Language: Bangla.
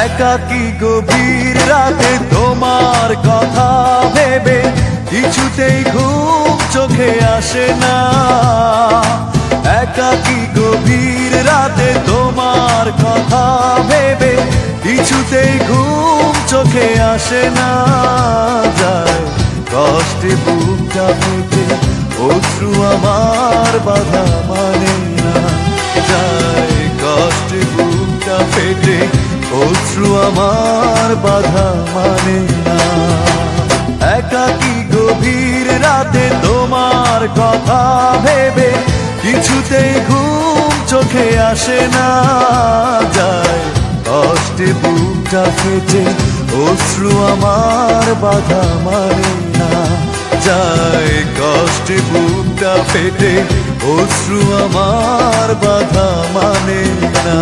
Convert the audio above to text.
একাকী গভীর রাতে তোমার কথা ভেবে কিছুতেই ঘুম চোখে আসে না। একাকী গভীর রাতে তোমার কথা ভেবে কিছুতেই ঘুম চোখে আসে না। যায় কষ্টে বুকটা ফেটে অশ্রু আমার বাধা মানে না। যায় কষ্টে বুকটা ফেটে অশ্রু আমার বাধা মানে না। একাকী গভীর রাতে তোমার কথা ভেবে কিছুতেই ঘুম চোখে আসে না। যায় কষ্টে বুকটা ফেটে অশ্রু আমার বাধা মানে না। যায় কষ্টে বুকটা ফেটে অশ্রু আমার বাধা মানে না।